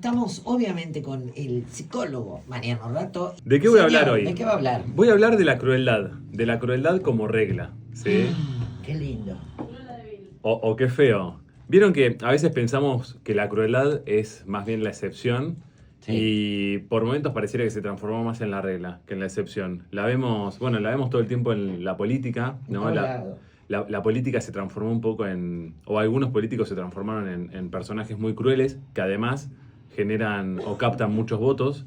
Estamos obviamente con el psicólogo Mariano Rato. ¿De qué voy a Señor, hablar hoy? ¿de qué va a hablar? Voy a hablar de la crueldad como regla, ¿sí? Qué lindo. O qué feo. Vieron que a veces pensamos que la crueldad es más bien la excepción Sí. y por momentos pareciera que se transformó más en la regla que en la excepción. La vemos todo el tiempo en la política, ¿no? En todo lado. La política se transformó un poco o algunos políticos se transformaron en personajes muy crueles que además generan o captan muchos votos.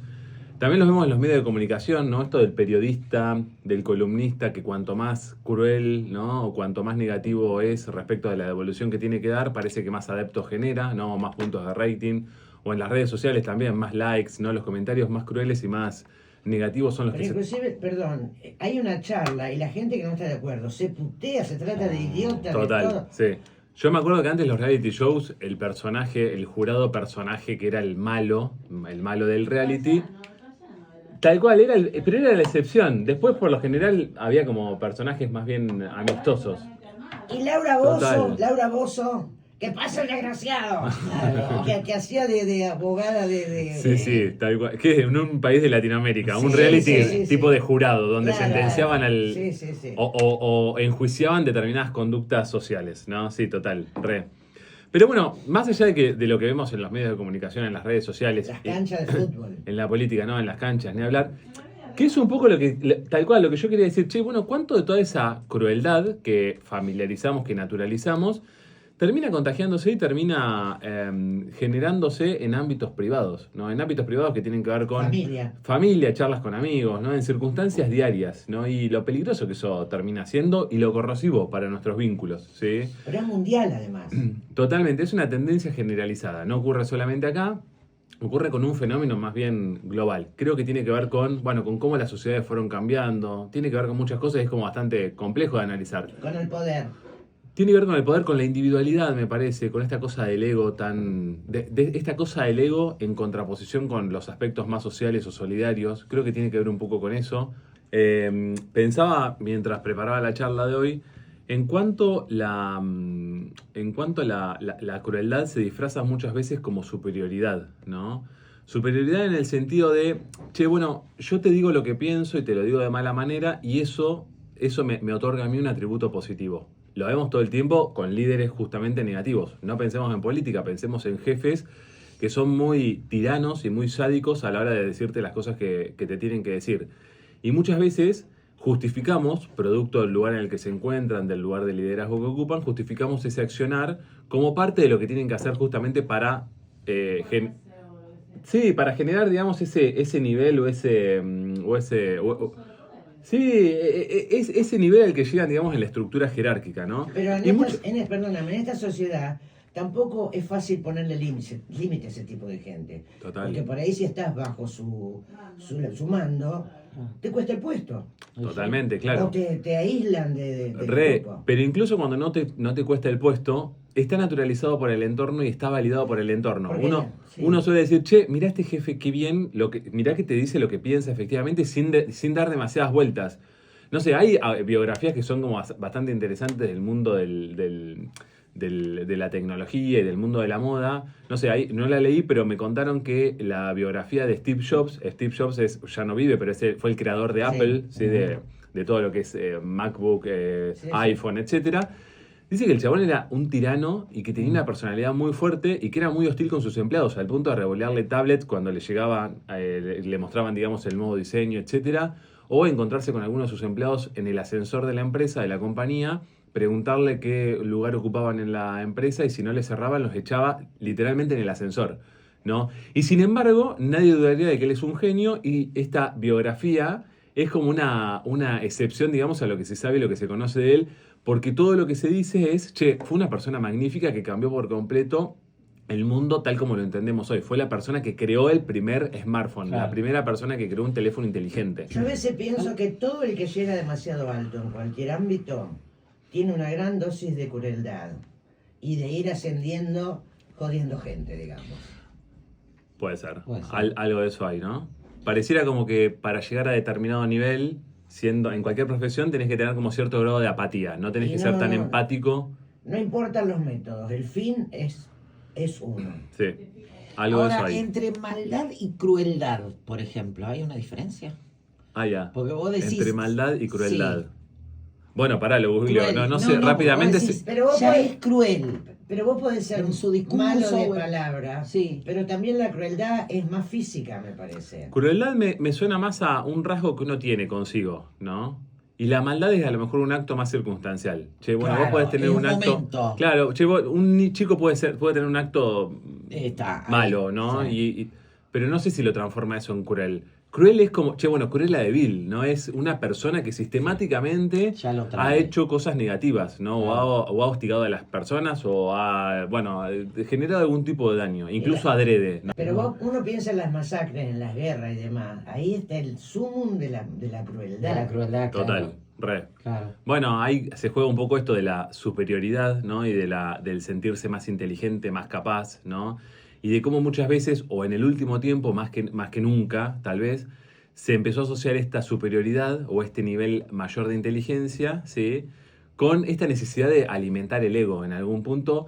También los vemos en los medios de comunicación, ¿no? Esto del periodista, del columnista, que cuanto más cruel, ¿no? O cuanto más negativo es respecto de la devolución que tiene que dar, parece que más adeptos genera, ¿no? Más puntos de rating. O en las redes sociales también, más likes, ¿no? Los comentarios más crueles y más negativos son los Pero que inclusive, perdón, hay una charla y la gente que no está de acuerdo se putea, se trata de idiota, de Total, todo. sí. Yo me acuerdo que antes los reality shows, el personaje, el jurado personaje que era el malo del reality, tal cual, pero era la excepción. Después, por lo general, había como personajes más bien amistosos. Y Laura Bozzo, ¿qué pasa el desgraciado? que hacía de abogada Sí, tal cual. Que en un país de Latinoamérica, Sí, un reality sí, tipo sí. de jurado, donde Claro. sentenciaban Sí. o enjuiciaban determinadas conductas sociales, ¿no? Sí, total, re. Pero bueno, más allá de lo que vemos en los medios de comunicación, en las redes sociales, Las canchas de fútbol. en la política, ¿no? En las canchas, ni hablar. Que es un poco tal cual, lo que yo quería decir, che, bueno, ¿cuánto de toda esa crueldad que familiarizamos, que naturalizamos, termina contagiándose y termina generándose en ámbitos privados, ¿no? En ámbitos privados que tienen que ver con familia, charlas con amigos, ¿no? En circunstancias diarias, ¿no? Y lo peligroso que eso termina siendo y lo corrosivo para nuestros vínculos, ¿sí? Pero es mundial además. Totalmente, es una tendencia generalizada, no ocurre solamente acá. Ocurre con un fenómeno más bien global. Creo que tiene que ver con cómo las sociedades fueron cambiando. Tiene que ver con muchas cosas y es como bastante complejo de analizar. Con el poder. Tiene que ver con el poder, con la individualidad, me parece, con esta cosa del ego esta cosa del ego en contraposición con los aspectos más sociales o solidarios. Creo que tiene que ver un poco con eso. Pensaba, mientras preparaba la charla de hoy, en cuanto la crueldad se disfraza muchas veces como superioridad, ¿no? Superioridad en el sentido de, che, bueno, yo te digo lo que pienso y te lo digo de mala manera y eso me otorga a mí un atributo positivo. Lo vemos todo el tiempo con líderes justamente negativos. No pensemos en política, pensemos en jefes que son muy tiranos y muy sádicos a la hora de decirte las cosas que te tienen que decir. Y muchas veces justificamos, producto del lugar en el que se encuentran, del lugar de liderazgo que ocupan, justificamos ese accionar como parte de lo que tienen que hacer justamente para para generar, digamos, ese nivel ese nivel al que llegan, digamos, en la estructura jerárquica, ¿no? Pero perdóname, en esta sociedad tampoco es fácil ponerle límite a ese tipo de gente. Total. Porque por ahí si estás bajo su mando, te cuesta el puesto. Totalmente, claro. O te aíslan del grupo. Pero incluso cuando no te cuesta el puesto, está naturalizado por el entorno y está validado por el entorno. Uno suele decir, che, mirá este jefe, qué bien, mirá que te dice lo que piensa efectivamente sin dar demasiadas vueltas. No sé, hay biografías que son como bastante interesantes del mundo de la tecnología y del mundo de la moda. No sé, no la leí, pero me contaron que la biografía de Steve Jobs ya no vive, pero fue el creador de Apple, ¿sí? De todo lo que es MacBook, iPhone, etcétera. Dice que el chabón era un tirano y que tenía una personalidad muy fuerte y que era muy hostil con sus empleados, al punto de revolearle tablets cuando le llegaban, le mostraban, digamos, el nuevo diseño, etcétera, o encontrarse con algunos de sus empleados en el ascensor de la empresa, de la compañía, preguntarle qué lugar ocupaban en la empresa y si no les cerraban los echaba literalmente en el ascensor, ¿no? Y sin embargo, nadie dudaría de que él es un genio y esta biografía es como una excepción, digamos, a lo que se sabe y lo que se conoce de él, porque todo lo que se dice es, che, fue una persona magnífica que cambió por completo el mundo tal como lo entendemos hoy. Fue la persona que creó el primer smartphone, claro. La primera persona que creó un teléfono inteligente. Yo a veces pienso que todo el que llega demasiado alto en cualquier ámbito tiene una gran dosis de crueldad y de ir ascendiendo jodiendo gente, digamos. Puede ser. Algo de eso hay, ¿no? Pareciera como que para llegar a determinado nivel, en cualquier profesión, tenés que tener como cierto grado de apatía. No tenés que ser tan empático. No importan los métodos, el fin es uno. Sí. Algo de eso Ahora, hay. entre maldad y crueldad, por ejemplo, ¿hay una diferencia? Ah, ya. Porque vos decís... Entre maldad y crueldad. Sí, Bueno, pará, lo googleo. cruel. No sé, porque rápidamente. vos decís, Pero vos ya podés- es cruel. Pero vos podés ser En su discurso, malo de bueno, palabra, sí. pero también la crueldad es más física, me parece. Crueldad me suena más a un rasgo que uno tiene consigo, ¿no? Y la maldad es a lo mejor un acto más circunstancial. Che, bueno, Claro, vos podés tener en un un acto. momento. Claro, che, un chico puede tener un acto Está ahí, malo, ¿no? sí. Pero no sé si lo transforma eso en cruel. Cruel es como, che, bueno, Cruella de Vil, ¿no? Es una persona que sistemáticamente Ya lo trae. ha hecho cosas negativas, ¿no? Claro. O ha hostigado a las personas o ha, bueno, generado algún tipo de daño, incluso adrede, ¿no? Pero uno piensa en las masacres, en las guerras y demás. Ahí está el sumum de la De crueldad. la crueldad, Total, re. Claro. Bueno, ahí se juega un poco esto de la superioridad, ¿no? Y del sentirse más inteligente, más capaz, ¿no? Y de cómo muchas veces, o en el último tiempo, más que nunca, tal vez, se empezó a asociar esta superioridad o este nivel mayor de inteligencia, ¿sí? Con esta necesidad de alimentar el ego en algún punto,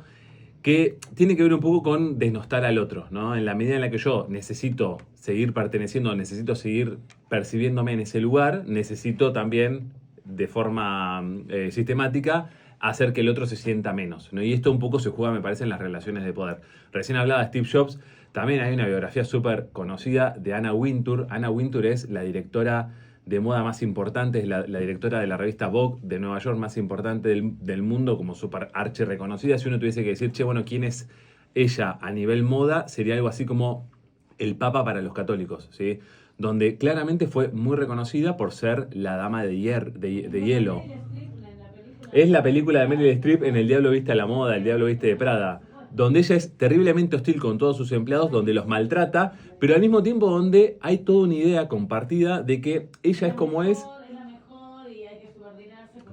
que tiene que ver un poco con desnostar al otro, ¿no? En la medida en la que yo necesito seguir perteneciendo, necesito seguir percibiéndome en ese lugar, necesito también, de forma sistemática, hacer que el otro se sienta menos, ¿no? Y esto un poco se juega, me parece, en las relaciones de poder. Recién hablaba de Steve Jobs, también hay una biografía súper conocida de Anna Wintour. Anna Wintour es la directora de moda más importante, es la directora de la revista Vogue de Nueva York más importante del mundo, como súper archi reconocida. Si uno tuviese que decir, che, bueno, ¿quién es ella a nivel moda? Sería algo así como el Papa para los católicos, ¿sí? Donde claramente fue muy reconocida por ser la dama de hielo. Es la película de Meryl Streep en El Diablo Viste a la Moda, El Diablo Viste de Prada, donde ella es terriblemente hostil con todos sus empleados, donde los maltrata, pero al mismo tiempo donde hay toda una idea compartida de que ella es como es.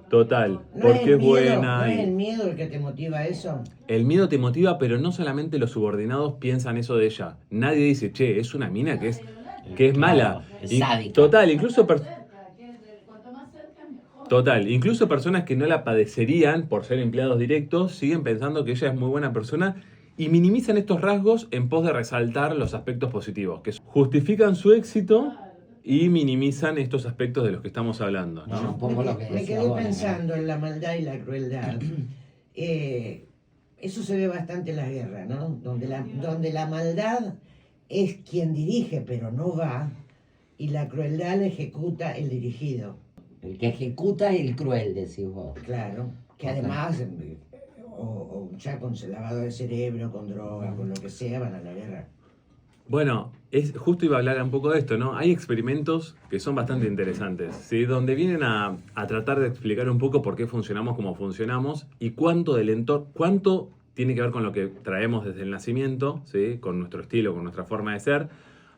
Total, porque es buena. ¿No es el miedo el que te motiva eso? El miedo te motiva, pero no solamente los subordinados piensan eso de ella. Nadie dice, che, es una mina que es mala. Es sádica. Total, incluso personas que no la padecerían por ser empleados directos siguen pensando que ella es muy buena persona y minimizan estos rasgos en pos de resaltar los aspectos positivos, que justifican su éxito y minimizan estos aspectos de los que estamos hablando, ¿no? Un poco lo que Me decía quedé vos, ¿no? pensando en la maldad y la crueldad. Eso se ve bastante en las guerras, ¿no? Donde la maldad es quien dirige, pero no va, y la crueldad la ejecuta el dirigido. El que ejecuta es el cruel, decís vos. Claro, que además, o ya con lavado de cerebro, con droga, con lo que sea, van a la guerra. Bueno, justo iba a hablar un poco de esto, ¿no? Hay experimentos que son bastante interesantes, ¿sí? Donde vienen a tratar de explicar un poco por qué funcionamos como funcionamos y cuánto tiene que ver con lo que traemos desde el nacimiento, ¿sí? Con nuestro estilo, con nuestra forma de ser.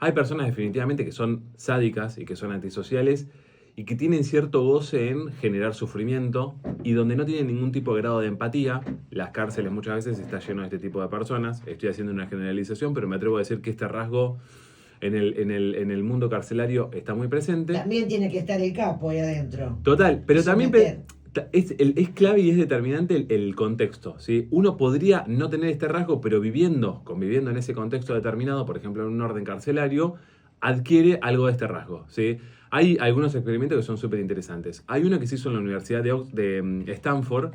Hay personas definitivamente que son sádicas y que son antisociales y que tienen cierto goce en generar sufrimiento y donde no tienen ningún tipo de grado de empatía. Las cárceles muchas veces está lleno de este tipo de personas. Estoy haciendo una generalización, pero me atrevo a decir que este rasgo en el mundo carcelario está muy presente. También tiene que estar el capo ahí adentro. Total, pero Sin también meter. es clave y es determinante el contexto, ¿sí? Uno podría no tener este rasgo, pero conviviendo en ese contexto determinado, por ejemplo en un orden carcelario, adquiere algo de este rasgo, ¿sí? Hay algunos experimentos que son súper interesantes. Hay uno que se hizo en la Universidad de Stanford,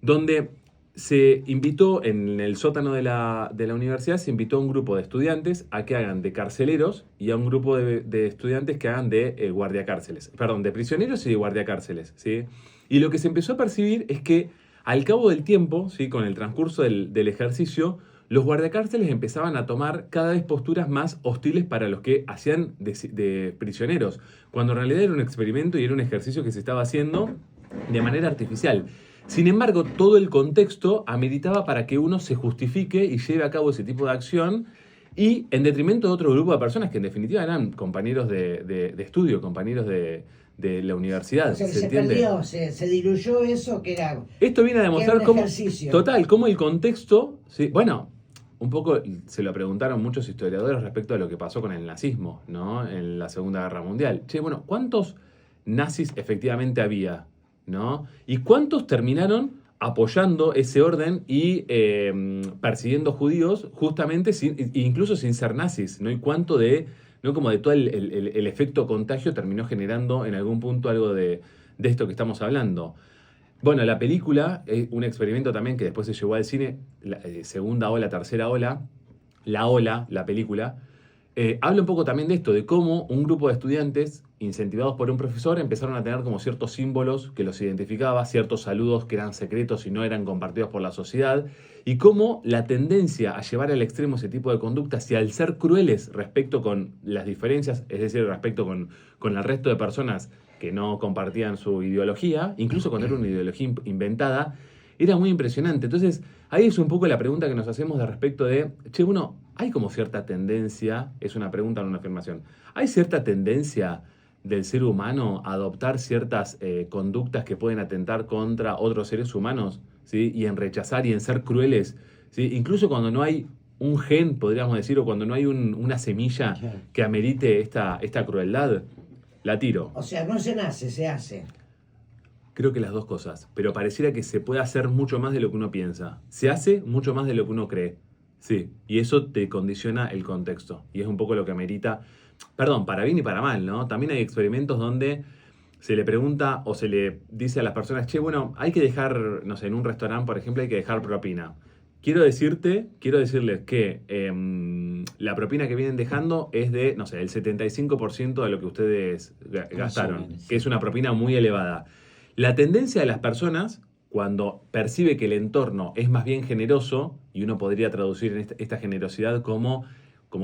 donde se invitó en el sótano de la universidad, se invitó a un grupo de estudiantes a que hagan de carceleros y a un grupo de estudiantes que hagan de guardiacárceles. Perdón, de prisioneros y de guardiacárceles, ¿sí? Y lo que se empezó a percibir es que al cabo del tiempo, ¿sí? Con el transcurso del ejercicio, los guardiacárceles empezaban a tomar cada vez posturas más hostiles para los que hacían de prisioneros, cuando en realidad era un experimento y era un ejercicio que se estaba haciendo de manera artificial. Sin embargo, todo el contexto ameritaba para que uno se justifique y lleve a cabo ese tipo de acción y en detrimento de otro grupo de personas que en definitiva eran compañeros de estudio, compañeros de la universidad. O sea, que ¿Se se entiende? perdió, se diluyó eso que era... Esto viene a demostrar un cómo, ejercicio. total, cómo el contexto, ¿sí? Bueno, un poco se lo preguntaron muchos historiadores respecto a lo que pasó con el nazismo, ¿no? En la Segunda Guerra Mundial. Che, bueno, ¿cuántos nazis efectivamente había? ¿No? ¿Y cuántos terminaron apoyando ese orden y persiguiendo judíos justamente incluso sin ser nazis, ¿no? Y cuánto de, ¿no? Como de todo el efecto contagio terminó generando en algún punto algo de esto que estamos hablando. Bueno, la película es un experimento también que después se llevó al cine, la segunda ola, tercera ola, la película, habla un poco también de esto, de cómo un grupo de estudiantes, incentivados por un profesor, empezaron a tener como ciertos símbolos que los identificaba, ciertos saludos que eran secretos y no eran compartidos por la sociedad, y cómo la tendencia a llevar al extremo ese tipo de conductas y al ser crueles respecto con las diferencias, es decir, respecto con el resto de personas que no compartían su ideología, incluso cuando era una ideología inventada, era muy impresionante. Entonces, ahí es un poco la pregunta que nos hacemos de respecto de, che, bueno, hay como cierta tendencia, es una pregunta, no una afirmación, ¿hay cierta tendencia del ser humano a adoptar ciertas conductas que pueden atentar contra otros seres humanos, ¿sí? Y en rechazar y en ser crueles, ¿sí? Incluso cuando no hay un gen, podríamos decir, o cuando no hay una semilla que amerite esta crueldad? La tiro. O sea, no se nace, se hace. Creo que las dos cosas, pero pareciera que se puede hacer mucho más de lo que uno piensa. Se hace mucho más de lo que uno cree. Sí, y eso te condiciona el contexto. Y es un poco lo que amerita, perdón, para bien y para mal, ¿no? También hay experimentos donde se le pregunta o se le dice a las personas, che, bueno, hay que dejar, no sé, en un restaurante, por ejemplo, hay que dejar propina. Quiero decirles que la propina que vienen dejando es de, no sé, el 75% de lo que ustedes gastaron, que es una propina muy elevada. La tendencia de las personas, cuando percibe que el entorno es más bien generoso, y uno podría traducir en esta generosidad como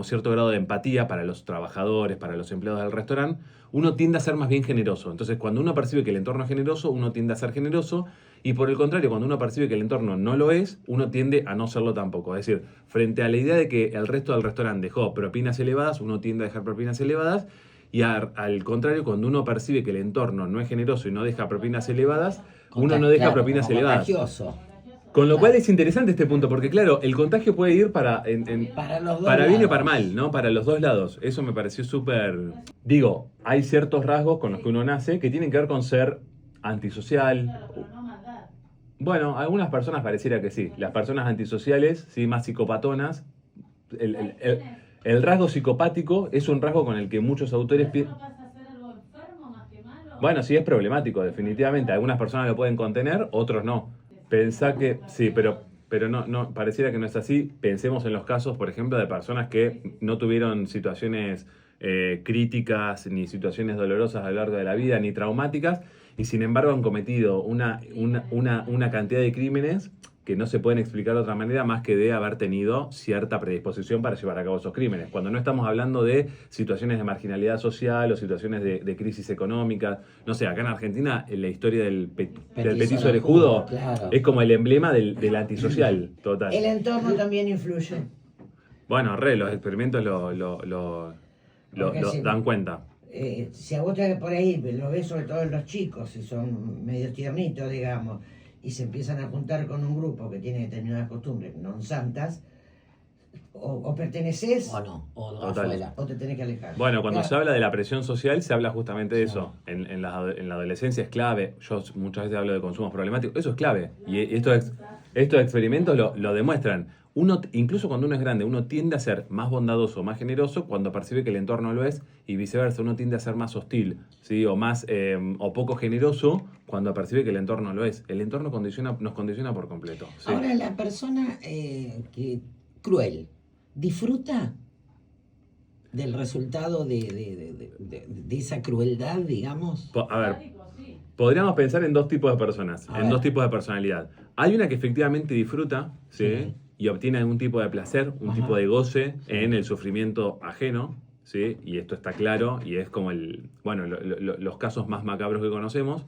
cierto grado de empatía para los trabajadores, para los empleados del restaurante, uno tiende a ser más bien generoso. Entonces, cuando uno percibe que el entorno es generoso, uno tiende a ser generoso, y por el contrario, cuando uno percibe que el entorno no lo es, uno tiende a no serlo tampoco. Es decir, frente a la idea de que el resto del restaurante dejó propinas elevadas, uno tiende a dejar propinas elevadas, y al contrario, cuando uno percibe que el entorno no es generoso y no deja propinas elevadas, uno no deja propinas elevadas. Contagioso. Con lo cual es interesante este punto, porque claro, el contagio puede ir para bien y para mal, ¿no? Para los dos lados. Eso me pareció súper... Digo, hay ciertos rasgos con los que uno nace que tienen que ver con ser antisocial. Bueno, algunas personas pareciera que sí. Las personas antisociales, sí, más psicopatonas. El rasgo psicopático es un rasgo con el que muchos autores... Bueno, sí, es problemático, definitivamente. Algunas personas lo pueden contener, otros no. Pensá que... Sí, pero no, pareciera que no es así. Pensemos en los casos, por ejemplo, de personas que no tuvieron situaciones críticas, ni situaciones dolorosas a lo largo de la vida, ni traumáticas, y sin embargo han cometido una cantidad de crímenes que no se pueden explicar de otra manera más que de haber tenido cierta predisposición para llevar a cabo esos crímenes. Cuando no estamos hablando de situaciones de marginalidad social o situaciones de crisis económica. No sé, acá en Argentina la historia del petiso orejudo, claro, es como el emblema del antisocial total. El entorno también influye. Bueno, los experimentos lo dan cuenta. Si a vos por ahí lo ves sobre todo en los chicos, si son medio tiernitos, digamos, y se empiezan a juntar con un grupo que tiene determinadas costumbres non santas, o perteneces o te tenés que alejar. Bueno, cuando se habla de la presión social, se habla justamente de eso. En la adolescencia es clave. Yo muchas veces hablo de consumos problemáticos. Eso es clave. Y estos experimentos lo demuestran. Uno, incluso cuando uno es grande, uno tiende a ser más bondadoso, más generoso cuando percibe que el entorno lo es, y viceversa, uno tiende a ser más hostil, ¿sí? O poco generoso cuando percibe que el entorno lo es. El entorno nos condiciona por completo. ¿Sí? Ahora, la persona cruel, ¿disfruta del resultado de esa crueldad, digamos? A ver, podríamos pensar en dos tipos de personas, dos tipos de personalidad. Hay una que efectivamente disfruta, ¿sí? Y obtiene algún tipo de placer, un tipo de goce en el sufrimiento ajeno, ¿sí? Y esto está claro, y es como los casos más macabros que conocemos.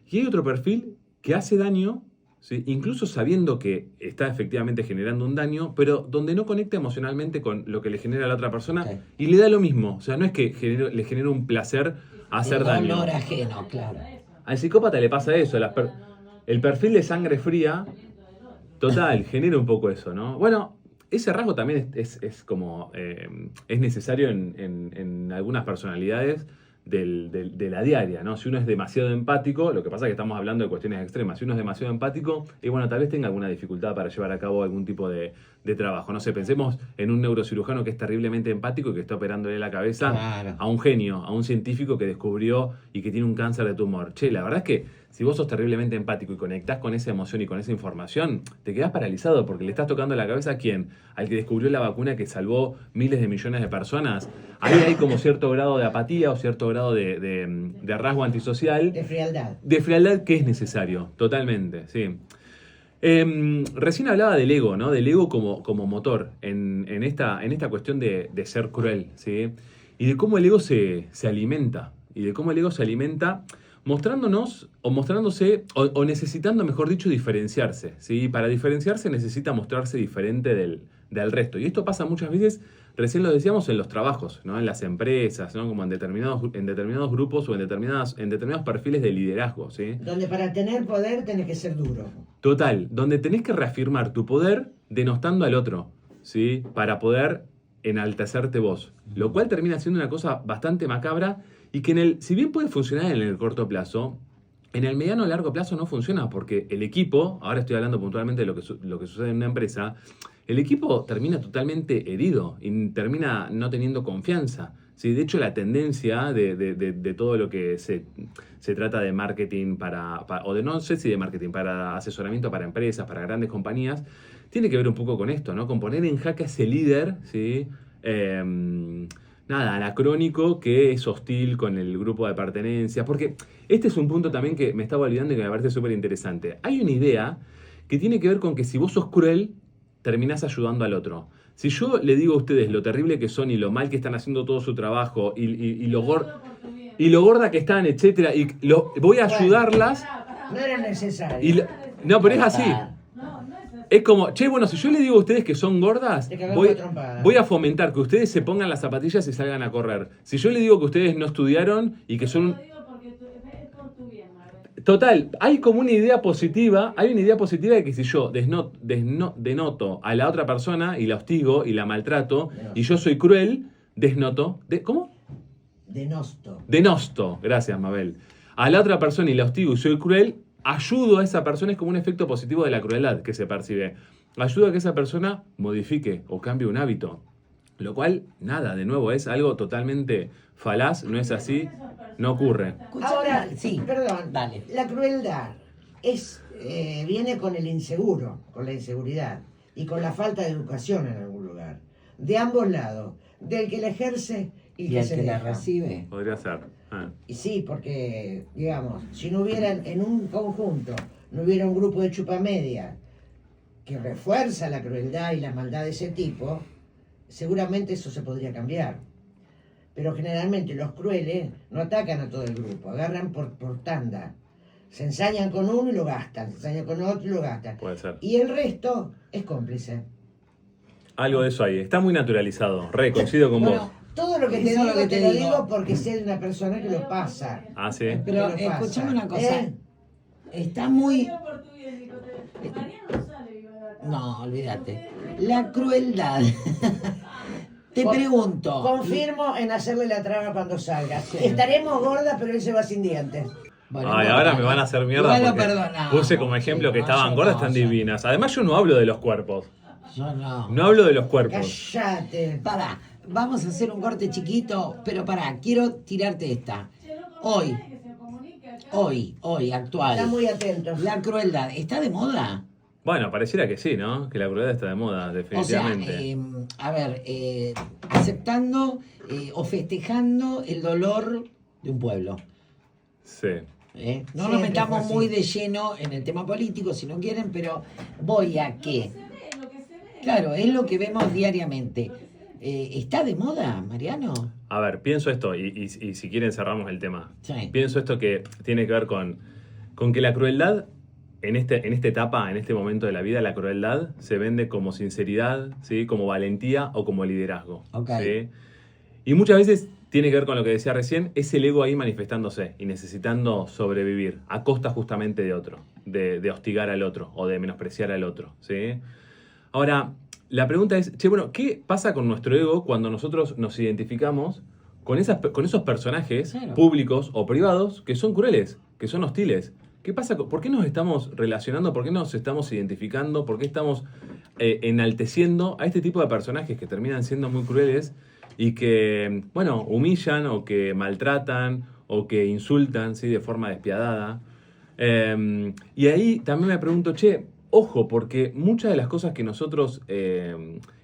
Y hay otro perfil que hace daño, ¿sí? Incluso sabiendo que está efectivamente generando un daño, pero donde no conecta emocionalmente con lo que le genera a la otra persona, y le da lo mismo. O sea, no es que le genera un placer hacer daño. Dolor ajeno, claro. Al psicópata le pasa eso. El perfil de sangre fría, total, genera un poco eso, ¿no? Bueno, ese rasgo también es como... es necesario en algunas personalidades de la diaria, ¿no? Si uno es demasiado empático, lo que pasa es que estamos hablando de cuestiones extremas. Si uno es demasiado empático, y bueno, tal vez tenga alguna dificultad para llevar a cabo algún tipo de trabajo. No sé, pensemos en un neurocirujano que es terriblemente empático y que está operándole la cabeza Claro. a un genio, a un científico que descubrió y que tiene un cáncer de tumor. Che, la verdad es que si vos sos terriblemente empático y conectás con esa emoción y con esa información, te quedás paralizado porque le estás tocando la cabeza a quién, al que descubrió la vacuna que salvó miles de millones de personas. Ahí hay como cierto grado de apatía o cierto grado de rasgo antisocial. De frialdad. De frialdad que es necesario, totalmente, sí. Recién hablaba del ego, ¿no? Del ego como motor en esta cuestión de ser cruel, ¿sí? Y de cómo el ego se alimenta. Y de cómo el ego se alimenta mostrándonos o mostrándose o necesitando, mejor dicho, diferenciarse, ¿sí? Para diferenciarse necesita mostrarse diferente del resto. Y esto pasa muchas veces, recién lo decíamos, en los trabajos, ¿no? En las empresas, ¿no? Como en determinados grupos o en determinados perfiles de liderazgo, ¿sí? Donde para tener poder tenés que ser duro. Total, donde tenés que reafirmar tu poder denostando al otro, ¿sí? Para poder enaltecerte vos. Lo cual termina siendo una cosa bastante macabra y que si bien puede funcionar en el corto plazo, en el mediano o largo plazo no funciona porque el equipo, ahora estoy hablando puntualmente de lo que sucede en una empresa, el equipo termina totalmente herido y termina no teniendo confianza. ¿Sí? De hecho, la tendencia de todo lo que se trata de marketing o de no sé si de marketing, para asesoramiento para empresas, para grandes compañías, tiene que ver un poco con esto, ¿no? Con poner en jaque a ese líder, ¿sí? Anacrónico, que es hostil con el grupo de pertenencia. Porque este es un punto también que me estaba olvidando y que me parece súper interesante. Hay una idea que tiene que ver con que si vos sos cruel, terminás ayudando al otro. Si yo le digo a ustedes lo terrible que son y lo mal que están haciendo todo su trabajo y lo gorda que están, etcétera, y voy a ayudarlas. No era necesario. No, pero es así. Es como, che, bueno, si yo le digo a ustedes que son gordas, voy a fomentar que ustedes se pongan las zapatillas y salgan a correr. Si yo le digo que ustedes no estudiaron y que son... Total, hay como una idea positiva, de que si yo denoto a la otra persona y la hostigo y la maltrato y yo soy cruel, ¿cómo? Denosto, gracias Mabel. A la otra persona y la hostigo y soy cruel, ayudo a esa persona, es como un efecto positivo de la crueldad que se percibe. Ayuda a que esa persona modifique o cambie un hábito. Lo cual, nada, de nuevo, es algo totalmente falaz, no es así, no ocurre. Ahora, Sí, perdón, dale. la crueldad viene con el inseguro, con la inseguridad y con la falta de educación en algún lugar. De ambos lados, del que la ejerce y Y que el se que la deja. recibe. Podría ser. Y sí, porque, digamos, si no hubiera en un conjunto, no hubiera un grupo de chupamedia que refuerza la crueldad y la maldad de ese tipo, seguramente eso se podría cambiar. Pero generalmente los crueles no atacan a todo el grupo, agarran por tanda. Se ensañan con uno y lo gastan, se ensañan con otro y lo gastan. Puede ser. Y el resto es cómplice. Algo de eso ahí. Está muy naturalizado. Coincido con Bueno, vos. Todo lo que te Eso es digo, lo que te te lo digo. digo porque sé de una persona que lo pasa. Ah, sí. Pero Que lo pasa. escuchame una cosa. ¿Eh? Está muy... No, olvídate. La crueldad. Te pregunto. Confirmo en hacerle la traga cuando salga. Estaremos gordas, pero él se va sin dientes. Bueno, Ay, no, ahora no, me van a hacer mierda igual lo porque perdonamos. puse como ejemplo que Sí, estaban yo gordas, no, están yo- divinas. Además yo no hablo de los cuerpos. Yo no. No hablo de los cuerpos. Cállate. Pará, vamos a hacer un corte chiquito, pero pará, quiero tirarte esta. Hoy, actual. Está muy atento. La crueldad, ¿está de moda? Bueno, pareciera que sí, ¿no? Que la crueldad está de moda, O sea, definitivamente. aceptando o festejando el dolor de un pueblo. Sí. No Siempre nos metamos fue así. muy de lleno en el tema político, si no quieren, pero voy a que... Claro, es lo que vemos diariamente. ¿Está de moda, Mariano? A ver, pienso esto, y si quieren cerramos el tema. Sí. Pienso esto que tiene que ver con que la crueldad, en esta etapa, en este momento de la vida, la crueldad se vende como sinceridad, ¿sí? Como valentía o como liderazgo. Ok. ¿Sí? Y muchas veces tiene que ver con lo que decía recién, es el ego ahí manifestándose y necesitando sobrevivir a costa justamente de otro, de hostigar al otro o de menospreciar al otro. ¿Sí? Ahora, la pregunta es, che, bueno, ¿qué pasa con nuestro ego cuando nosotros nos identificamos con esos personajes Claro. públicos o privados que son crueles, que son hostiles. ¿Qué pasa? ¿Por qué nos estamos relacionando? ¿Por qué nos estamos identificando? ¿Por qué estamos enalteciendo a este tipo de personajes que terminan siendo muy crueles y que, bueno, humillan o que maltratan o que insultan, ¿sí? De forma despiadada? Y ahí también me pregunto, che, ojo, porque muchas de las cosas que nosotros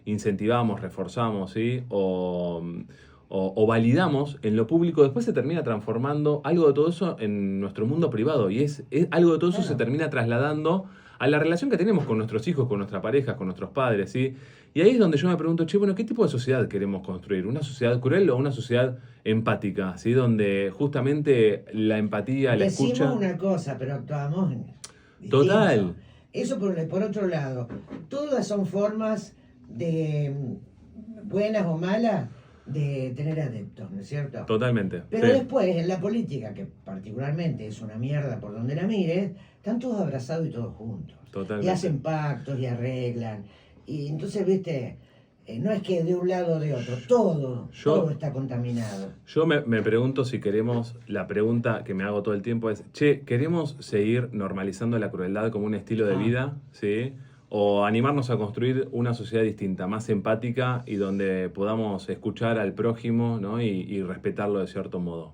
incentivamos, reforzamos, ¿sí? O validamos en lo público, después se termina transformando algo de todo eso en nuestro mundo privado. Y algo de todo eso Claro. se termina trasladando a la relación que tenemos con nuestros hijos, con nuestras parejas, con nuestros padres, ¿sí? Y ahí es donde yo me pregunto, che, bueno, ¿qué tipo de sociedad queremos construir? ¿Una sociedad cruel o una sociedad empática? ¿Sí? Donde justamente la empatía, la Decimos escucha... una cosa, pero actuamos distinto. Total. Eso por otro lado. Todas son formas de, buenas o malas, de tener adeptos, ¿no es cierto? Totalmente. Pero sí. después, en la política, que particularmente es una mierda por donde la mires, están todos abrazados y todos juntos. Totalmente. Y hacen pactos y arreglan. Y entonces, viste, no es que de un lado o de otro, todo está contaminado. Yo me pregunto si queremos, la pregunta que me hago todo el tiempo es, che, ¿queremos seguir normalizando la crueldad como un estilo de vida? ¿Sí? O animarnos a construir una sociedad distinta, más empática y donde podamos escuchar al prójimo, ¿no? y respetarlo de cierto modo.